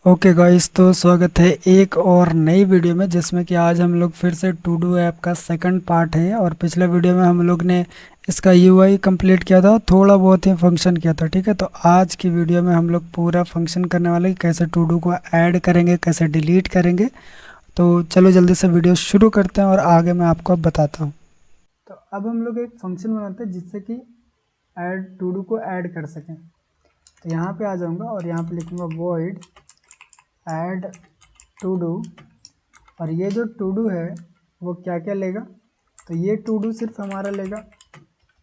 Okay guys, तो स्वागत है एक और नई वीडियो में जिसमें कि आज हम लोग फिर से टू डू ऐप का सेकंड पार्ट है। और पिछले वीडियो में हम लोग ने इसका यूआई कंप्लीट किया था, थोड़ा बहुत ही फंक्शन किया था। ठीक है, तो आज की वीडियो में हम लोग पूरा फंक्शन करने वाले हैं, कैसे टू डू को ऐड करेंगे, कैसे डिलीट करेंगे। तो चलो जल्दी से वीडियो शुरू करते हैं और आगे मैं आपको अब बताता हूँ। तो अब हम लोग एक फंक्शन बनाते हैं जिससे कि ऐड टू डू को ऐड कर सकें। तो यहाँ पे आ जाऊँगा और यहाँ पे लिखूँगा void ऐड टू डू। और ये जो टू डू है वो क्या क्या लेगा, तो ये टू डू सिर्फ हमारा लेगा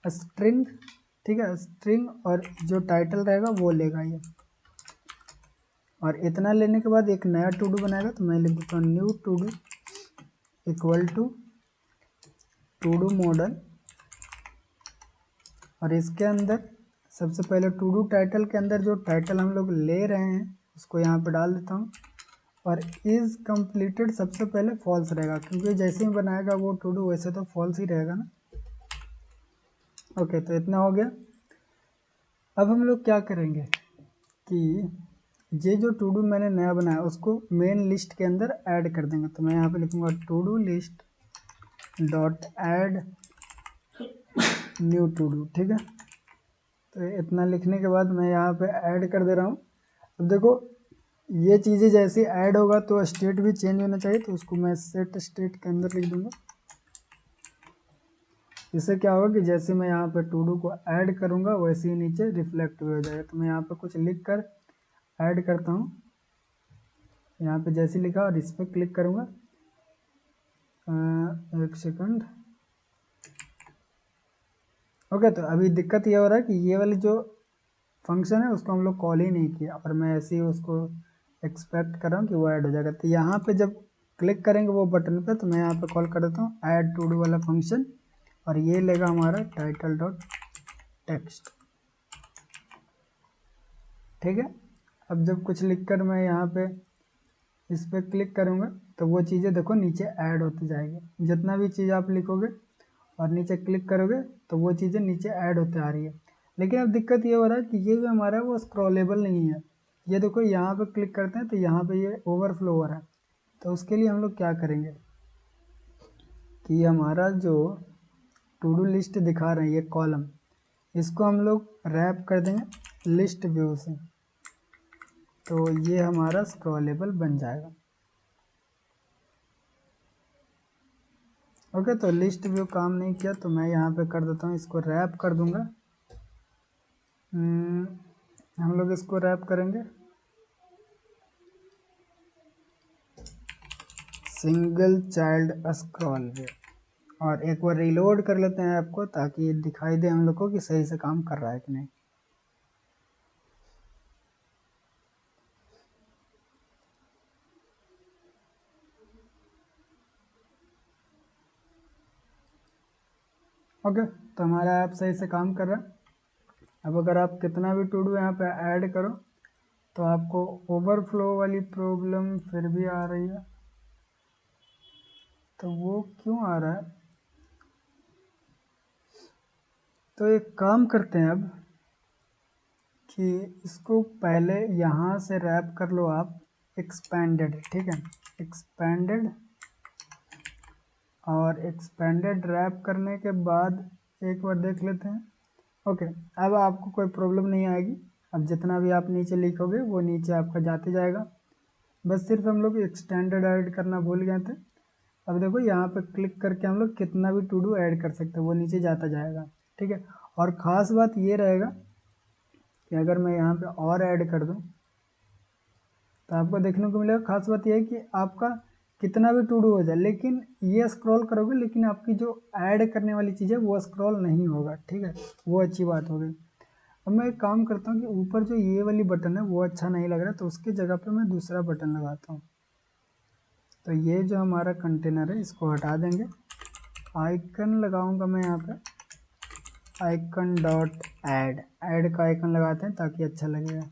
स्ट्रिंग। ठीक है, स्ट्रिंग और जो टाइटल रहेगा वो लेगा ये। और इतना लेने के बाद एक नया टू डू बनाएगा, तो मैं लिख देता हूँ new to do equal to do model. और इसके अंदर सबसे पहले टू डू टाइटल के अंदर जो टाइटल हम लोग ले रहे हैं उसको यहाँ पे डाल देता हूँ। और इज़ कंप्लीटेड सबसे पहले फॉल्स रहेगा, क्योंकि जैसे ही बनाएगा वो टू डू वैसे तो फॉल्स ही रहेगा ना। ओके, तो इतना हो गया। अब हम लोग क्या करेंगे कि ये जो टू डू मैंने नया बनाया उसको मेन लिस्ट के अंदर ऐड कर देंगे। तो मैं यहाँ पे लिखूँगा to do list dot add new to do. ठीक है, तो इतना लिखने के बाद मैं यहाँ पे ऐड कर दे रहा हूँ। अब देखो, ये चीज़ें जैसे ऐड होगा तो स्टेट भी चेंज होना चाहिए, तो उसको मैं सेट स्टेट के अंदर लिख दूंगा। इससे क्या होगा कि जैसे मैं यहाँ पे टू डू को ऐड करूँगा वैसे ही नीचे रिफ्लेक्ट भी हो जाएगा। तो मैं यहाँ पे कुछ लिख कर ऐड करता हूँ। यहाँ पे जैसे लिखा और इस पर क्लिक करूँगा। एक सेकंड। ओके, तो अभी दिक्कत ये हो रहा है कि ये वाली जो फंक्शन है उसको हम लोग कॉल ही नहीं किया, और मैं ऐसे ही उसको एक्सपेक्ट कर रहा हूँ कि वो ऐड हो जाएगा। तो यहाँ पे जब क्लिक करेंगे वो बटन पे, तो मैं यहाँ पे कॉल कर देता हूँ ऐड टू डू वाला फंक्शन। और ये लेगा हमारा टाइटल डॉट टेक्स्ट। ठीक है, अब जब कुछ लिख कर मैं यहाँ पे इस पर क्लिक करूँगा तो वो चीज़ें देखो नीचे ऐड होती जाएगी। जितना भी चीज़ आप लिखोगे और नीचे क्लिक करोगे तो वो चीज़ें नीचे ऐड होते आ रही है। लेकिन अब दिक्कत ये हो रहा है कि ये जो हमारा है वो स्क्रॉलेबल नहीं है। ये देखो, यहाँ पे क्लिक करते हैं तो यहाँ पे ये ओवरफ्लो हो रहा है। तो उसके लिए हम लोग क्या करेंगे कि हमारा जो टू डू लिस्ट दिखा रहे हैं ये कॉलम, इसको हम लोग रैप कर देंगे लिस्ट व्यू से, तो ये हमारा स्क्रॉलेबल बन जाएगा। ओके, तो लिस्ट व्यू काम नहीं किया तो मैं यहाँ पे कर देता हूँ, इसको रैप कर दूंगा। हम लोग इसको रैप करेंगे सिंगल चाइल्ड स्क्रॉल व्यू। और एक बार रिलोड कर लेते हैं आपको, ताकि ये दिखाई दे हम लोग को कि सही से काम कर रहा है कि नहीं। ओके, तो हमारा ऐप सही से काम कर रहा है। अब अगर आप कितना भी टू डू यहाँ पे ऐड करो तो आपको ओवरफ्लो वाली प्रॉब्लम फिर भी आ रही है। तो वो क्यों आ रहा है, तो एक काम करते हैं अब कि इसको पहले यहाँ से रैप कर लो आप एक्सपेंडेड। ठीक है, एक्सपेंडेड। और एक्सपेंडेड रैप करने के बाद एक बार देख लेते हैं। ओके, अब आपको कोई प्रॉब्लम नहीं आएगी। अब जितना भी आप नीचे लिखोगे वो नीचे आपका जाते जाएगा। बस सिर्फ हम लोग एक्सटेंडेड ऐड करना भूल गए थे। अब देखो, यहाँ पे क्लिक करके हम लोग कितना भी टू डू ऐड कर सकते हैं, वो नीचे जाता जाएगा। ठीक है, और ख़ास बात ये रहेगा कि अगर मैं यहाँ पे और ऐड कर दूँ तो आपको देखने को मिलेगा, खास बात यह है कि आपका कितना भी टू डू हो जाए लेकिन ये स्क्रॉल करोगे लेकिन आपकी जो ऐड करने वाली चीज़ है वो स्क्रॉल नहीं होगा। ठीक है, वो अच्छी बात हो गई। अब मैं एक काम करता हूँ कि ऊपर जो ये वाली बटन है वो अच्छा नहीं लग रहा, तो उसकी जगह पे मैं दूसरा बटन लगाता हूँ। तो ये जो हमारा कंटेनर है इसको हटा देंगे। आइकन लगाऊंगा मैं यहाँ पे आइकन डॉट ऐड। ऐड का आइकन लगाते हैं ताकि अच्छा लगेगा।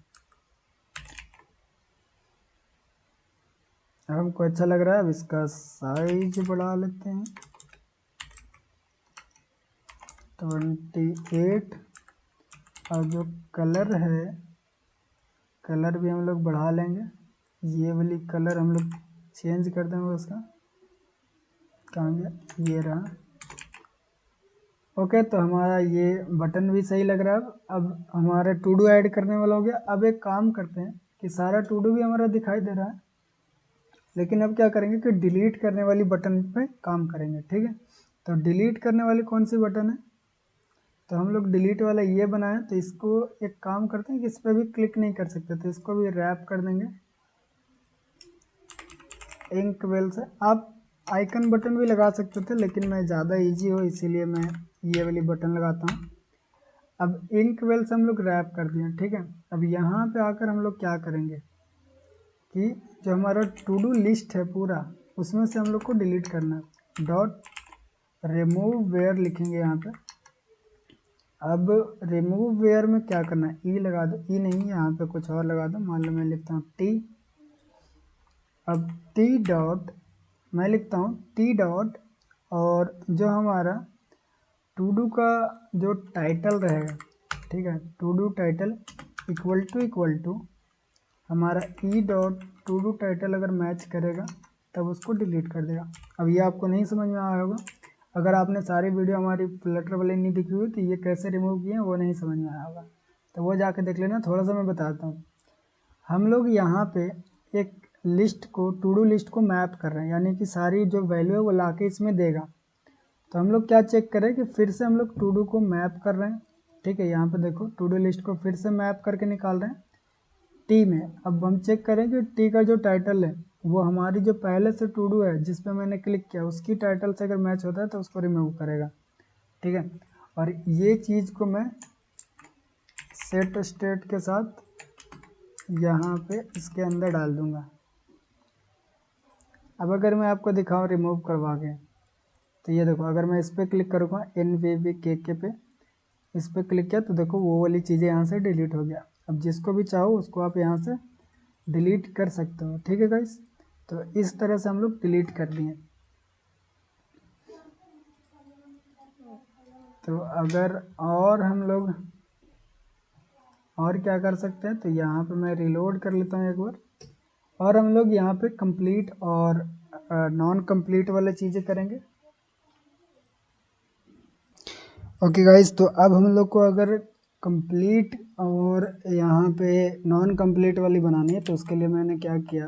अब हमको अच्छा लग रहा है, अब इसका साइज बढ़ा लेते हैं 28। और जो कलर है, कलर भी हम लोग बढ़ा लेंगे ये वाली कलर हम लोग चेंज कर देंगे उसका, कहाँ गया, ये रहा। ओके, तो हमारा ये बटन भी सही लग रहा है। अब हमारा टू डू ऐड करने वाला हो गया। अब एक काम करते हैं कि सारा टू डू भी हमारा दिखाई दे रहा है, लेकिन अब क्या करेंगे कि डिलीट करने वाली बटन पे काम करेंगे। ठीक है, तो डिलीट करने वाली कौन सी बटन है, तो हम लोग डिलीट वाला ये बनाए, तो इसको एक काम करते हैं कि इस पर भी क्लिक नहीं कर सकते, तो इसको भी रैप कर देंगे इंक वेल से। आप आइकन बटन भी लगा सकते थे, लेकिन मैं ज़्यादा इजी हो इसीलिए मैं ये वाली बटन लगाता हूँ। अब इंक वेल से हम लोग रैप कर दिए। ठीक है, अब यहाँ पे आकर हम लोग क्या करेंगे कि जो हमारा टू डू लिस्ट है पूरा, उसमें से हम लोग को डिलीट करना है। डॉट रिमूव वेयर लिखेंगे यहाँ पे। अब रिमूव वेयर में क्या करना है, ई लगा दो, ई नहीं यहाँ पे कुछ और लगा दो, मान लो मैं लिखता हूँ टी। अब टी डॉट मैं लिखता हूँ टी डॉट, और जो हमारा टू डू का जो टाइटल रहेगा, ठीक है, to do title equal to हमारा E dot to do title अगर मैच करेगा तब उसको डिलीट कर देगा। अब ये आपको नहीं समझ में आया होगा, अगर आपने सारी वीडियो हमारी फ्लटर वाली नहीं दिखी हुई तो ये कैसे रिमूव किए वो नहीं समझ में आया होगा, तो वो जाके देख लेना। थोड़ा सा मैं बताता हूँ। हम लोग यहाँ पे एक लिस्ट को, टू डू लिस्ट को मैप कर रहे हैं, यानी कि सारी जो वैल्यू है वो ला के इसमें देगा। तो हम लोग क्या चेक करें कि फिर से हम लोग टू डू को मैप कर रहे हैं। ठीक है, यहाँ पे देखो टू डू लिस्ट को फिर से मैप करके निकाल रहे हैं टी में। अब हम चेक करें कि टी का जो टाइटल है वो हमारी जो पहले से टू डू है जिस पे मैंने क्लिक किया उसकी टाइटल से अगर मैच होता है तो उसको रिमूव करेगा। ठीक है, और ये चीज़ को मैं सेट स्टेट के साथ यहाँ पे इसके अंदर डाल दूंगा। अब अगर मैं आपको दिखाऊँ रिमूव करवा के, तो ये देखो अगर मैं इस पर क्लिक करूँगा NVVKK पे, इस पर क्लिक किया तो देखो वो वाली चीज़ें यहाँ से डिलीट हो गया। अब जिसको भी चाहो उसको आप यहाँ से डिलीट कर सकते हो। ठीक है गाइस, तो इस तरह से हम लोग डिलीट कर दिए। तो अगर और हम लोग और क्या कर सकते हैं, तो यहाँ पे मैं रिलोड कर लेता हूँ एक बार, और हम लोग यहाँ पे कंप्लीट और नॉन कंप्लीट वाले चीज़ें करेंगे। ओके गाइस, तो अब हम लोग को अगर कंप्लीट और यहाँ पे नॉन कंप्लीट वाली बनानी है, तो उसके लिए मैंने क्या किया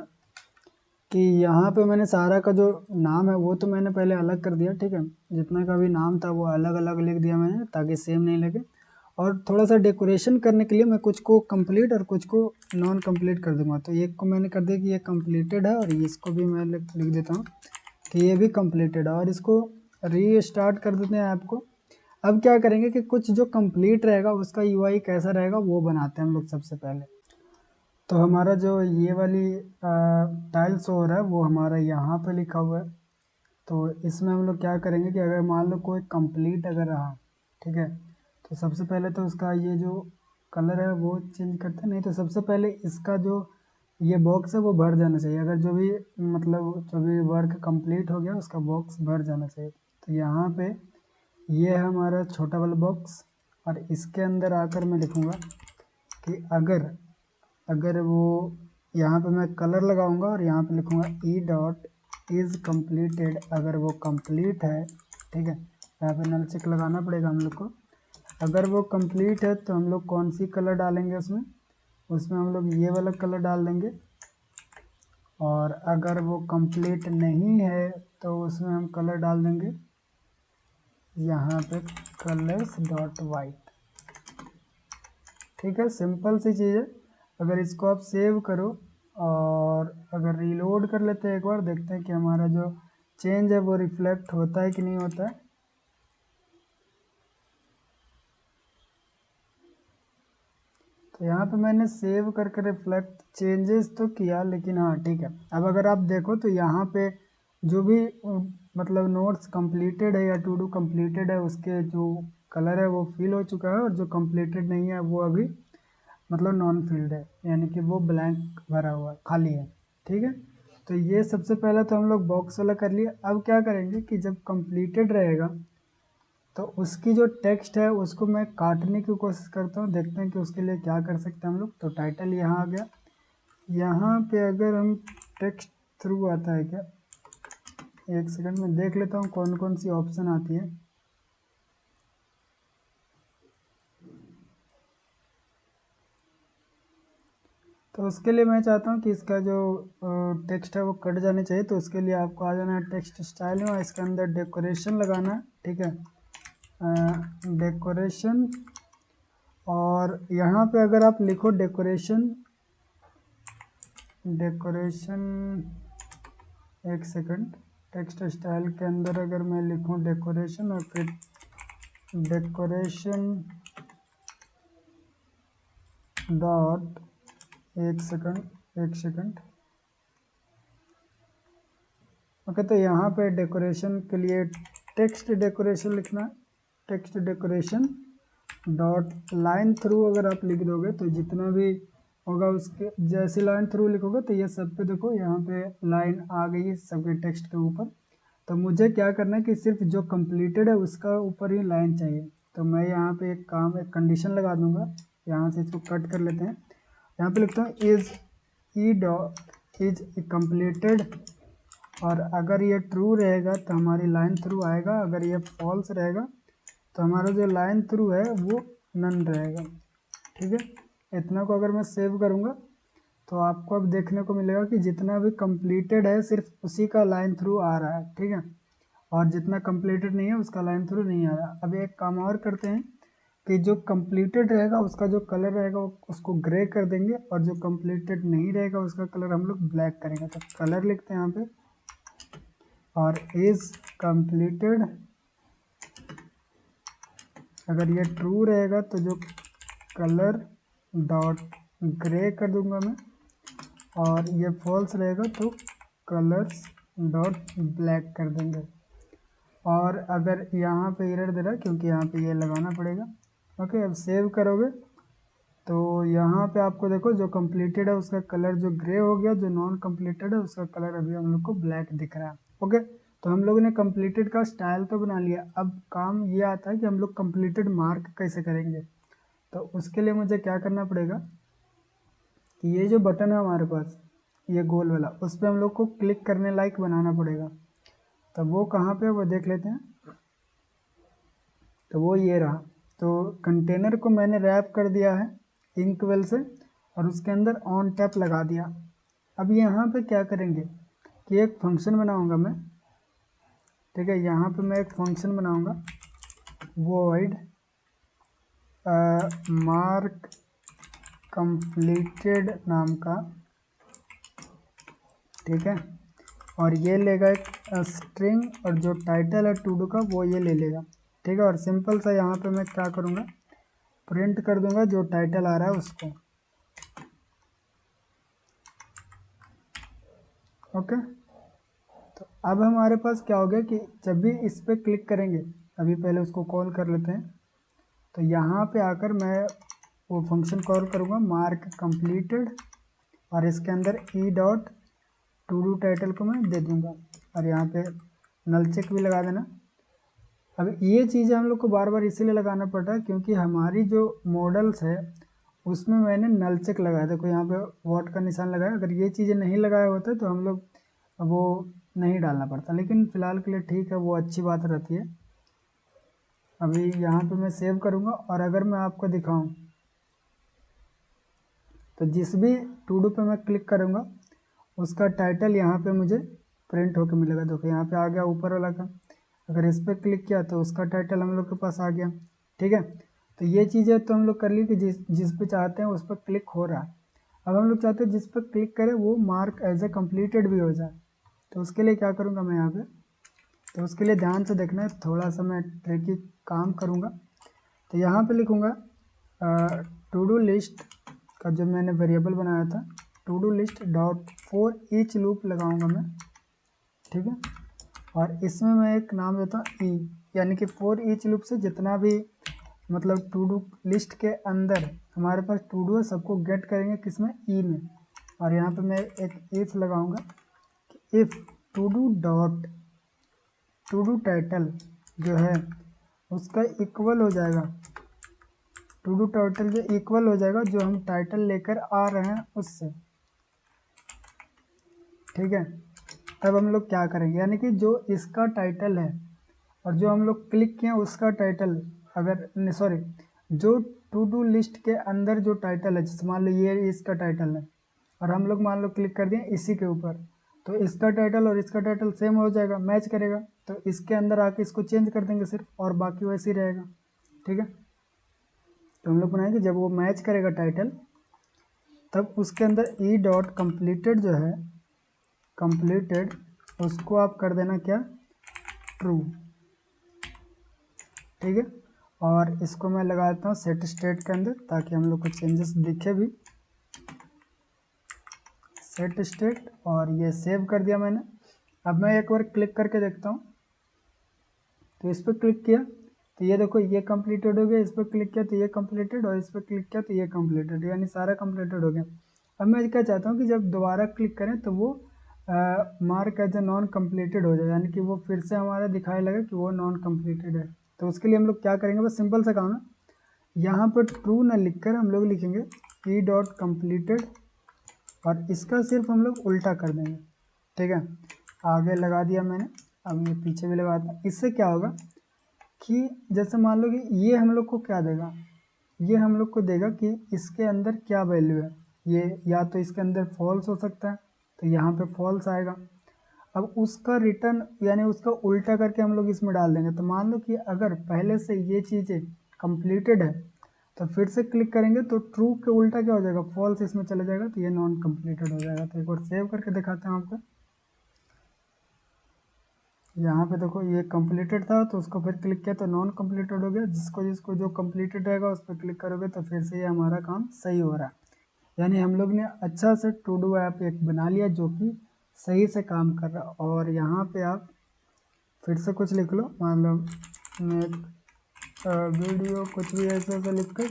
कि यहाँ पे मैंने सारा का जो नाम है वो तो मैंने पहले अलग कर दिया। ठीक है, जितना का भी नाम था वो अलग अलग लिख दिया मैंने ताकि सेम नहीं लगे। और थोड़ा सा डेकोरेशन करने के लिए मैं कुछ को कंप्लीट और कुछ को नॉन कंप्लीट कर दूंगा। तो एक को मैंने कर दिया कि ये कंप्लीटेड है, और इसको भी मैं लिख देता हूँ कि ये भी कंप्लीटेड है, और इसको रीस्टार्ट कर देते हैं ऐप को। अब क्या करेंगे कि कुछ जो कंप्लीट रहेगा उसका यूआई कैसा रहेगा वो बनाते हैं हम लोग सबसे पहले। तो हमारा जो ये वाली टाइल्स हो रहा है वो हमारा यहाँ पे लिखा हुआ है। तो इसमें हम लोग क्या करेंगे कि अगर मान लो कोई कंप्लीट अगर रहा, ठीक है, तो सबसे पहले तो उसका ये जो कलर है वो चेंज करते हैं। नहीं तो सबसे पहले इसका जो ये बॉक्स है वो भर जाना चाहिए। अगर जो भी मतलब जो भी वर्क कंप्लीट हो गया उसका बॉक्स भर जाना चाहिए। तो यहाँ पे ये है हमारा छोटा वाला बॉक्स, और इसके अंदर आकर मैं लिखूँगा कि अगर अगर वो यहाँ पे मैं कलर लगाऊंगा और यहाँ पे लिखूँगा ई डॉट इज़ कम्प्लीटेड, अगर वो कंप्लीट है। ठीक है, यहाँ पे नल चेक लगाना पड़ेगा हम लोग को। अगर वो कंप्लीट है तो हम लोग कौन सी कलर डालेंगे उसमें, उसमें हम लोग ये वाला कलर डाल देंगे। और अगर वो कंप्लीट नहीं है तो उसमें हम कलर डाल देंगे यहाँ पे कलर्स डॉट वाइट। ठीक है, सिंपल सी चीज़ है। अगर इसको आप सेव करो और अगर रीलोड कर लेते हैं एक बार, देखते हैं कि हमारा जो चेंज है वो रिफ्लेक्ट होता है कि नहीं होता है। तो यहाँ पे मैंने सेव करके रिफ्लेक्ट चेंजेस तो किया, लेकिन हाँ ठीक है। अब अगर आप देखो तो यहाँ पे जो भी मतलब नोट्स कंप्लीटेड है या टू डू कंप्लीटेड है उसके जो कलर है वो फिल हो चुका है, और जो कंप्लीटेड नहीं है वो अभी मतलब नॉन फील्ड है, यानी कि वो ब्लैंक भरा हुआ खाली है। ठीक है, तो ये सबसे पहले तो हम लोग बॉक्स वाला कर लिया। अब क्या करेंगे कि जब कंप्लीटेड रहेगा तो उसकी जो टेक्स्ट है उसको मैं काटने की कोशिश करता हूँ, देखते हैं कि उसके लिए क्या कर सकते हैं हम लोग। तो टाइटल यहाँ आ गया, यहाँ पे अगर हम टेक्स्ट थ्रू आता है क्या, एक सेकंड में देख लेता हूँ कौन कौन सी ऑप्शन आती है। तो उसके लिए मैं चाहता हूँ कि इसका जो टेक्स्ट है वो कट जाने चाहिए। तो उसके लिए आपको आ जाना है टेक्स्ट स्टाइल में, इसके अंदर डेकोरेशन लगाना है, ठीक है, डेकोरेशन। और यहाँ पे अगर आप लिखो डेकोरेशन, एक सेकंड, टेक्स्ट स्टाइल के अंदर अगर मैं लिखूँ डेकोरेशन और फिर डेकोरेशन डॉट, एक सेकंड, ओके। तो यहाँ पे डेकोरेशन के लिए टेक्स्ट डेकोरेशन लिखना है, text decoration dot line through अगर आप लिख दोगे तो जितना भी होगा उसके जैसे लाइन थ्रू लिखोगे तो ये सब पे देखो यहाँ पे लाइन आ गई है सबके टेक्स्ट के ऊपर। तो मुझे क्या करना है कि सिर्फ जो कंप्लीटेड है उसका ऊपर ही लाइन चाहिए। तो मैं यहाँ पे एक कंडीशन लगा दूंगा, यहाँ से इसको कट कर लेते हैं। यहाँ पे लिखता हूँ इज कंप्लीटेड, और अगर ये ट्रू रहेगा तो हमारी लाइन थ्रू आएगा, अगर ये फॉल्स रहेगा तो हमारा जो लाइन थ्रू है वो नन रहेगा, ठीक है। इतना को अगर मैं सेव करूँगा तो आपको अब देखने को मिलेगा कि जितना भी कंप्लीटेड है सिर्फ उसी का लाइन थ्रू आ रहा है, ठीक है, और जितना कंप्लीटेड नहीं है उसका लाइन थ्रू नहीं आ रहा। अब एक काम और करते हैं कि जो कंप्लीटेड रहेगा उसका जो कलर रहेगा उसको ग्रे कर देंगे, और जो कंप्लीटेड नहीं रहेगा उसका कलर हम लोग ब्लैक करेंगे। तो कलर लिखते हैं यहाँ पे, और इज कंप्लीटेड, अगर ये ट्रू रहेगा तो जो कलर डॉट ग्रे कर दूंगा मैं, और ये फॉल्स रहेगा तो कलर्स डॉट ब्लैक कर देंगे। और अगर यहाँ पे एरर दे रहा है क्योंकि यहाँ पे ये लगाना पड़ेगा, ओके। अब सेव करोगे तो यहाँ पे आपको देखो जो कंप्लीटेड है उसका कलर जो ग्रे हो गया, जो नॉन कंप्लीटेड है उसका कलर अभी हम लोग को ब्लैक दिख रहा है, ओके। तो हम लोगों ने कंप्लीटेड का स्टाइल तो बना लिया, अब काम ये आता है कि हम लोग कंप्लीटेड मार्क कैसे करेंगे। तो उसके लिए मुझे क्या करना पड़ेगा कि ये जो बटन है हमारे पास ये गोल वाला, उस पर हम लोग को क्लिक करने लायक बनाना पड़ेगा। तो वो कहाँ पे वो देख लेते हैं। तो वो ये रहा। तो कंटेनर को मैंने रैप कर दिया है इंकवेल से, और उसके अंदर ऑन टैप लगा दिया। अब यहाँ पे क्या करेंगे कि एक फंक्शन बनाऊंगा मैं, ठीक है। यहाँ पे मैं एक फंक्शन बनाऊंगा वॉइड मार्क कंप्लीटेड नाम का, ठीक है। और ये लेगा एक स्ट्रिंग, और जो टाइटल है टू डू का वो ये ले लेगा, ठीक है। और सिंपल सा यहाँ पे मैं क्या करूँगा, प्रिंट कर दूंगा जो टाइटल आ रहा है उसको, ओके। तो अब हमारे पास क्या हो गया कि जब भी इस पर क्लिक करेंगे, अभी पहले उसको कॉल कर लेते हैं। तो यहाँ पे आकर मैं वो फंक्शन कॉल करूँगा मार्क कंप्लीटेड, और इसके अंदर ई डॉट टू डू टाइटल को मैं दे दूँगा, और यहाँ पे नल चेक भी लगा देना। अब ये चीज़ें हम लोग को बार बार इसीलिए लगाना पड़ रहा है क्योंकि हमारी जो मॉडल्स है उसमें मैंने नल चेक लगाया, देखो यहाँ पे वॉट का निशान लगाया। अगर ये चीज़ें नहीं लगाए होते तो हम लोग वो नहीं डालना पड़ता, लेकिन फ़िलहाल के लिए ठीक है, वो अच्छी बात रहती है। अभी यहाँ पे मैं सेव करूँगा, और अगर मैं आपको दिखाऊँ तो जिस भी टू डू पे मैं क्लिक करूँगा उसका टाइटल यहाँ पे मुझे प्रिंट होकर मिलेगा। देखो यहाँ पे आ गया ऊपर वाला का, अगर इस पर क्लिक किया तो उसका टाइटल हम लोग के पास आ गया, ठीक है। तो ये चीज़ें तो हम लोग कर ली कि जिस पे चाहते हैं उस पर क्लिक हो रहा है। अब हम लोग चाहते हैं जिस पर क्लिक करें वो मार्क एज ए कम्प्लीटेड भी हो जाए। तो उसके लिए क्या करूँगा मैं यहाँ पे, तो उसके लिए ध्यान से देखना है, थोड़ा सा मैं ट्रिकी काम करूँगा। तो यहाँ पे लिखूँगा टू डू लिस्ट का जो मैंने वेरिएबल बनाया था, to do list dot for each loop लगाऊंगा मैं, ठीक है। और इसमें मैं एक नाम देता हूँ ई, यानी कि फॉर ईच लूप से जितना भी मतलब टू डू लिस्ट के अंदर हमारे पास टू डू है सबको गेट करेंगे किसमें, ई में। और यहाँ पे मैं एक इफ लगाऊंगा कि if two do dot to do title जो है उसका इक्वल हो जाएगा, टू डू टाइटल जो इक्वल हो जाएगा जो हम टाइटल लेकर आ रहे हैं उससे, ठीक है। तब हम लोग क्या करेंगे, यानी कि जो इसका टाइटल है और जो हम लोग क्लिक किए उसका टाइटल, अगर सॉरी, जो टू डू लिस्ट के अंदर जो टाइटल है, जैसे मान लो ये इसका टाइटल है और हम लोग मान लो क्लिक कर दिए इसी के ऊपर, तो इसका टाइटल और इसका टाइटल सेम हो जाएगा, मैच करेगा। तो इसके अंदर आके इसको चेंज कर देंगे सिर्फ, और बाकी वैसे ही रहेगा। ठीक है, तो हम लोग बनाएंगे जब वो मैच करेगा टाइटल, तब उसके अंदर ई डॉट कम्प्लीटेड जो है, कम्प्लीटेड, उसको आप कर देना क्या, ट्रू। ठीक है, और इसको मैं लगा देता हूँ सेट स्टेट के अंदर ताकि हम लोग को चेंजेस दिखे भी। सेट स्टेट, और ये सेव कर दिया मैंने। अब मैं एक बार क्लिक करके देखता हूँ, तो इस पर क्लिक किया तो ये देखो ये कंप्लीटेड हो गया, इस पर क्लिक किया तो ये कंप्लीटेड, और इस पर क्लिक किया तो ये कंप्लीटेड, यानी सारा कंप्लीटेड हो गया। अब मैं क्या चाहता हूँ कि जब दोबारा क्लिक करें तो वो mark as a non completed हो जाए, यानी कि वो फिर से हमारा दिखाई लगे कि वो नॉन कंप्लीटेड है। तो उसके लिए हम लोग क्या करेंगे, बस सिंपल सा काम है, यहाँ पर ट्रू ना लिख कर हम लोग लिखेंगे ई डॉट कम्प्लीटेड, और इसका सिर्फ हम लोग उल्टा कर देंगे। ठीक है, आगे लगा दिया मैंने, अब ये पीछे भी लगा दूँ। इससे क्या होगा कि जैसे मान लो कि ये हम लोग को क्या देगा, ये हम लोग को देगा कि इसके अंदर क्या वैल्यू है। ये या तो इसके अंदर फॉल्स हो सकता है, तो यहाँ पे फॉल्स आएगा। अब उसका रिटर्न यानी उसका उल्टा करके हम लोग इसमें डाल देंगे। तो मान लो कि अगर पहले से ये चीज़ें कंप्लीटेड है, तो फिर से क्लिक करेंगे तो ट्रू के उल्टा क्या हो जाएगा, फॉल्स इसमें चला जाएगा, तो ये नॉन कंप्लीटेड हो जाएगा। तो एक बार सेव करके दिखाते हैं आपको। यहाँ पे देखो ये कंप्लीटेड था, तो उसको फिर क्लिक किया तो नॉन कंप्लीटेड हो गया। जिसको जिसको जो कंप्लीटेड रहेगा उस पर क्लिक करोगे तो फिर से ये हमारा काम सही हो रहा है। यानी हम लोग ने अच्छा से टू डू ऐप एक बना लिया जो कि सही से काम कर रहा है। और यहाँ पे आप फिर से कुछ लिख लो, मान लो मेक वीडियो, कुछ भी ऐसे ऐसे लिख कर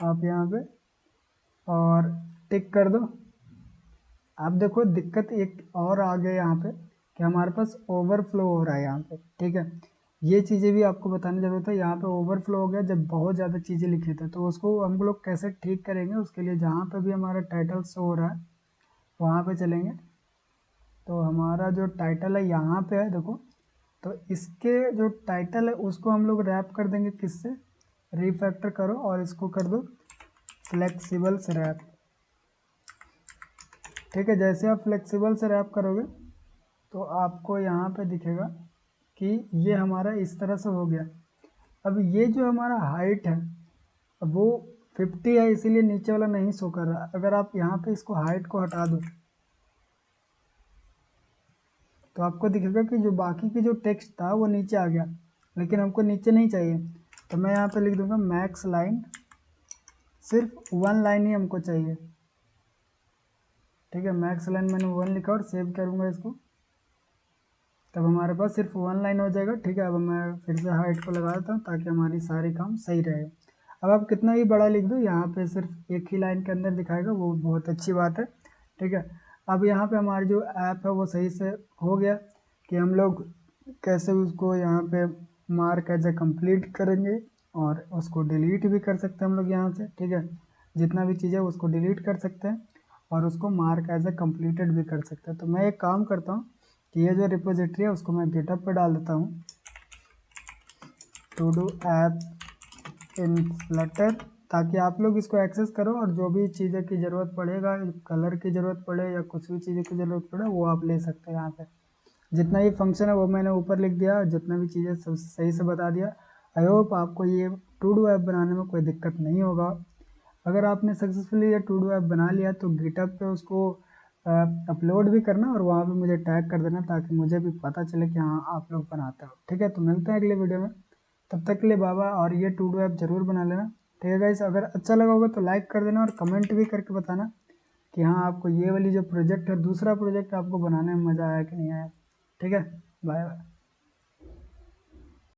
आप यहाँ पे और टिक कर दो। अब देखो दिक्कत एक और आ गया यहाँ पे कि हमारे पास ओवरफ्लो हो रहा है यहाँ पे। ठीक है, ये चीज़ें भी आपको बताने की जरूरत है। यहाँ पे ओवरफ्लो हो गया जब बहुत ज़्यादा चीज़ें लिखे थे, तो उसको हम लोग कैसे ठीक करेंगे, उसके लिए जहाँ पे भी हमारा टाइटल शो हो रहा है वहाँ पे चलेंगे। तो हमारा जो टाइटल है यहाँ पे है देखो, तो इसके जो टाइटल है उसको हम लोग रैप कर देंगे किससे, रिफैक्टर करो और इसको कर दो फ्लेक्सिबल से रैप। ठीक है, जैसे आप फ्लेक्सिबल से रैप करोगे तो आपको यहाँ पे दिखेगा कि ये हमारा इस तरह से हो गया। अब ये जो हमारा हाइट है अब वो 50 है, इसीलिए नीचे वाला नहीं शो कर रहा। अगर आप यहाँ पे इसको हाइट को हटा दो तो आपको दिखेगा कि जो बाकी की जो टेक्स्ट था वो नीचे आ गया, लेकिन हमको नीचे नहीं चाहिए। तो मैं यहाँ पे लिख दूंगा मैक्स लाइन, सिर्फ 1 लाइन ही हमको चाहिए। ठीक है, मैक्स लाइन मैंने 1 लिखा और सेव करूँगा इसको, तब हमारे पास सिर्फ 1 लाइन हो जाएगा। ठीक है, अब मैं फिर से हाइट को लगा देता हूँ ताकि हमारी सारी काम सही रहे। अब आप कितना भी बड़ा लिख दो, यहाँ पे सिर्फ एक ही लाइन के अंदर दिखाएगा, वो बहुत अच्छी बात है। ठीक है, अब यहाँ पे हमारी जो ऐप है वो सही से हो गया कि हम लोग कैसे उसको यहाँ पे मार्क एज ए कम्प्लीट करेंगे, और उसको डिलीट भी कर सकते हैं हम लोग यहाँ से। ठीक है, जितना भी चीज़ है उसको डिलीट कर सकते हैं और उसको मार्क एज ए कम्प्लीटेड भी कर सकते हैं। तो मैं एक काम करता हूँ कि ये जो रिपोजिटरी है उसको मैं गिटहब पे डाल देता हूँ, to do app in flutter, ताकि आप लोग इसको एक्सेस करो और जो भी चीज़ें की ज़रूरत पड़ेगा, कलर की ज़रूरत पड़े या कुछ भी चीज़ें की ज़रूरत पड़े वो आप ले सकते हैं यहाँ पे। जितना भी फंक्शन है वो मैंने ऊपर लिख दिया, जितना भी चीज़ें सब सही से बता दिया। आई होप आपको ये टू डू ऐप बनाने में कोई दिक्कत नहीं होगा। अगर आपने सक्सेसफुली ये टू डू ऐप बना लिया तो गिटहब पे उसको अपलोड भी करना और वहाँ पे मुझे टैग कर देना ताकि मुझे भी पता चले कि हाँ आप लोग बनाते हो। ठीक है, तो मिलते हैं अगले वीडियो में, तब तक के लिए बाबा। और ये टू डू ऐप ज़रूर बना लेना। ठीक है गाइस, अगर अच्छा लगा होगा तो लाइक कर देना और कमेंट भी करके बताना कि हाँ आपको ये वाली जो प्रोजेक्ट है, दूसरा प्रोजेक्ट आपको बनाने में मज़ा आया कि नहीं आया। ठीक है, बाय बाय।